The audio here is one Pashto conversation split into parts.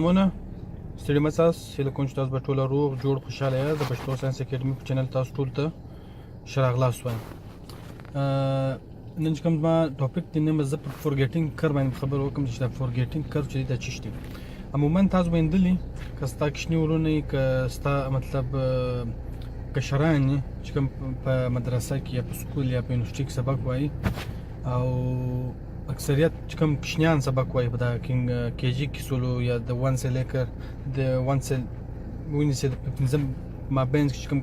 سلامونه ستړي مه ساس هیله کوم چې تاسو به ټوله روغ جوړ خوشحاله یاست د پښتو ساینس اکیډمي په چینل تاسو ټول ته ښه راغلاست وایم نن چې کوم زما ټاپک دی نن به زه په فورګیټینګ کر باندې خبرې وکړم چې دا فورګیټینګ کر چې دی دا څه شی دی عموما تاسو به لیدلي که ستا کوچني ورونه یي که ستا مطلب کشران یي چې کوم په مدرسه کې یا په سکول یا په یونیورسټي کې سبق وایي او اکثریت چې کوم کوچنیان سبق وایي په دا کې جي کې سولو یا د 1 سے لیکر د 1 سے ونیسه د پنځم مابین چې کوم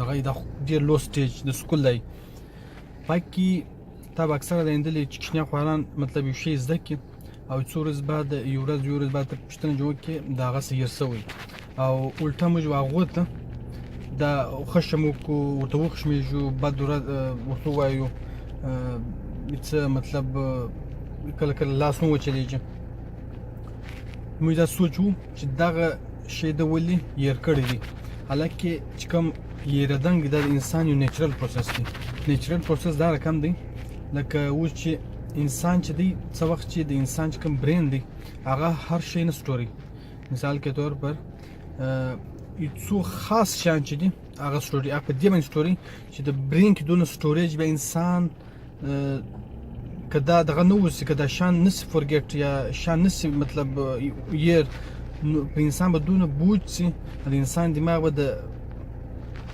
دغه د ډېر لو سټیج د سکول دی پای کې تا به اکثره لیدلي چې کوچنیان خواران مطلب یو شی زده کړي او څو ورځې بعد یو ورځ بعد پوښتنه جوړ کړي د هغه څه هېر سوی او الټه موږ هغو ته دا خښه مو کو ورته وخشمېږو بد ورځ ورته ووایو څه مطلب کله کله لاس هم وچلیږي موږ دا سوچو چې دغه شی د ولې هېر کړی دی حالانکې چې کوم هېرېدنګ دا د انسان یو نیچرل پروسس دی نیچرل پروسس دا رقم دی لکه اوس چې انسان چې دی څه وخت چې د انسان چې کوم برین دی هغه هر شی نه سټوري مثال کے طور پر څو خاص شیان چې دي هغه سټوري هغه په دې باندې سټوري چې د برین کې دونه سټوریج به انسان که دا دغه نه اوسي که دا شیان نسي فورګیټ یا شیان نسي مطلب یېر نو په انسان به دونه بوج سي د انسان دماغ به د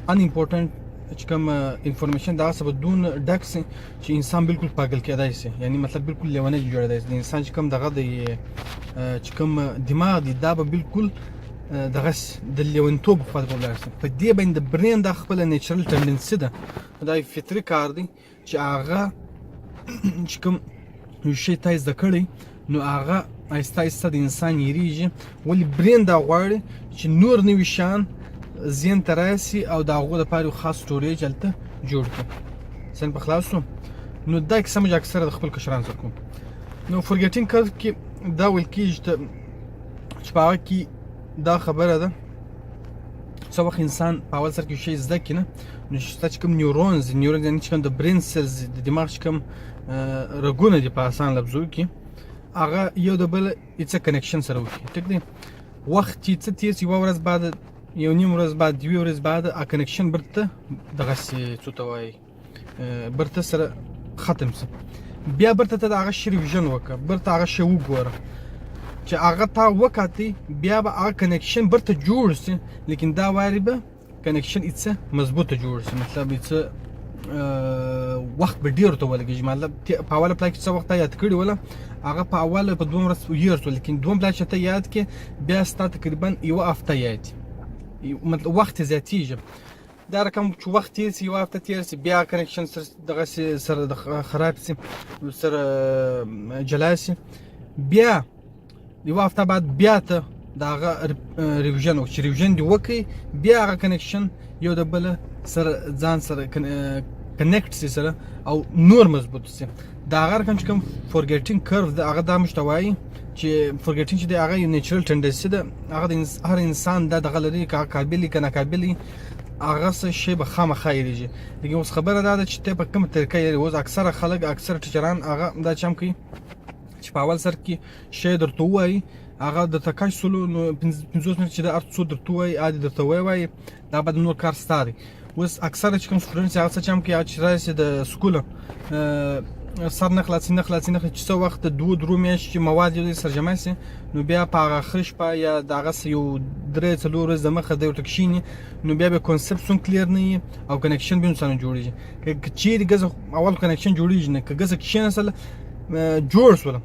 ان امپورټنټ چې کوم انفارمیشن دا څه به دونه ډک سي چې انسان بالکل پاگل کېدای سي یعنی مطلب بالکل لیونی جوړېدای سي د انسان چې کوم دغه دی چې کوم دماغ دی دا به بالکل دغه د لیونتوب خوا ته ولاړ سي په دې باندې د برین دا خپله نیچرل ټنډنسي ده دا فطري کار دی چې هغه چې کوم یو شی تا زده کړی نو هغه آهسته آهسته د انسان هېرېږي ولې برین دا غواړي چې نور نوي شیان ذهن ته راسي او د هغو دپاره یو خاص سټوریج هلته جوړ کړي ذهن په خلاص شو نو دا کیسه موږ اکثره د خپل کشرانو سره کوو نو فورګیټینګ کر کې دا ویل کېږي چې په هغه کې دا خبره ده څه وخت انسان په اول سر کې یو شی زده کړي نه نو ستا چې کوم نیورونز یعنې چې کوم د برین سیلز د دماغ چې کوم رګونه دي په اسان لفظو کې هغه یو د بل څه کنیکشن سره وکړي ټیک دی وخت چې څه تېر شي یوه ورځ بعد یو نیم ورځ بعد دوې ورځې بعد کنیکشن برته دغسې څو ته وایي برته سره ختم شي بیا برته ته د هغه شي ریویژن وکړه برته هغه شی وګوره چې هغه تا وکاتې بیا به هغه کنیکشن برته جوړ سي لیکن دا وارې به کنیکشن څه مضبوطه جوړ سي مطلب څه وخت به ډېر ورته ولګېږي مطلب په اوله پلای کې څه وخت تا یاد کړي وله هغه په اوله په دوه ورځ هېر شو لیکن دوم پلای چې ته یاد کړې بیا ستا تقریبا یوه هفته یاد مطلب وخت یې زیاتېږي دا رقم چې وخت تېر سي یوه هفته تېر سي بیا کنیکشن دغسې سره خراب سي سره جلا سي بیا یوه هفته بعد بیا ته د هغه ریویژن وکړي چې ریویژن دې وکړي بیا هغه کنیکشن یو د بله سره ځان سره کنیکټ سي سره او نور مضبوط سي د هغه رقم چې کوم فورګیټینګ کرو ده هغه دا موږ ته وایي چې فورګیټینګ چې دی هغه یو نیچرل ټنډنسي ده هغه د هر انسان دا دغه لري که قابل که ناقابل هغه څه شی به خامخا هېرېږي لیکن اوس خبره دا ده چې ته په کومه طریقه هېرې اوس اکثره خلک اکثره ټیچران هغه دا چم کوي چې په اول سر کې شی درته ووایي هغه درته کش سولو نو 50 منټ چې د هر څو درته ووایي عادي درته ووایي دا به د نور کار ستا دی اوس اکثره چې کوم سټوډنټ هغه څه چم کوي هغه چې راسي د سکوله سر نه خلاصي چې څه وخت د 2 میاشتې مواد یو ځای سره جمع سي نو بیا په هغه ښه شپه یا د هغسې یو 3-4 ورځې دمخه دی ورته کښېني نو بیا به کنسپټس هم کلیر نه وي او کنیکشن بیا هم سره جوړېږي که چیرې ګزه اول کنیکشن جوړېږي نه که ګزه کښېنستله جوړ شوله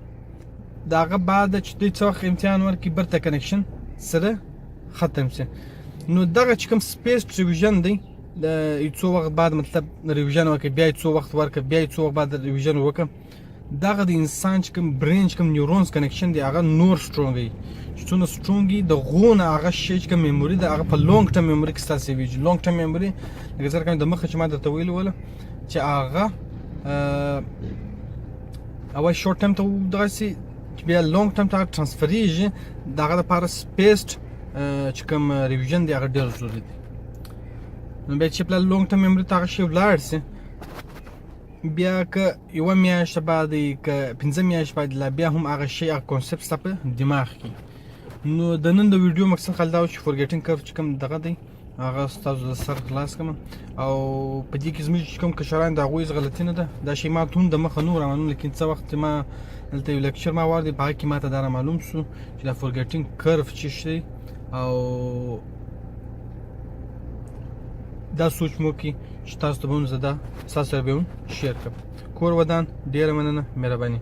د هغه بعد چې دوی څه وخت امتحان ورکړي برته کنیکشن سره ختم سي نو دغه چې کوم سپیس ریویژن دی د څو وخت بعد مطلب ریویژن وکړه بیا څو وخت ورکړه بیا څو وخت بعد ریویژن وکړه دغه د انسان چې کوم برین چې کوم نیورونز کنیکشن دی هغه نور سټرونګ وي چې څونه سټرونګ وي د هغو نه هغه شی چې کوم میموري ده هغه په لونګ ټرم میموري کې ستا سیویږي لونګ ټرم میموري لکه زه رقم د مخه چې ما درته ویلي وله چې هغه اول شورټ ټرم ته دغسې بیا لونګ ټرم ته ټرانسفریږي د هغه دپاره سپیسډ چې کوم ریویژن دی هغه ډېر ضروري دی نو بیا چې په لونګ ټرم میموري ته هغه شی ولاړ سي بیا که یوه میاشته بعد که 5 میاشتې بعد لا بیا هم هغه شی هغه کنسپټ ستا په دماغ کې نو د نن د ویډیو مقصد خل دا و چې فورګیټینګ کرف چې کوم دغه دی هغه ستاسو د سر خلاص کړم او په دې کې زموږ کوم کشران د هغوی غلطي نه ده دا شی ما ته هم د مخه نور معلوم لیکن څه وخت ما دلته یو لیکچر ما واردی په هغه کې ما ته دا معلوم شو چې دا فورګیټینګ کرف چې شي او دا سوچ مو کې چې تاسو ته به هم زه دا ستاسو سره به هم شیر کړم کور ودان ډېره مننه مهرباني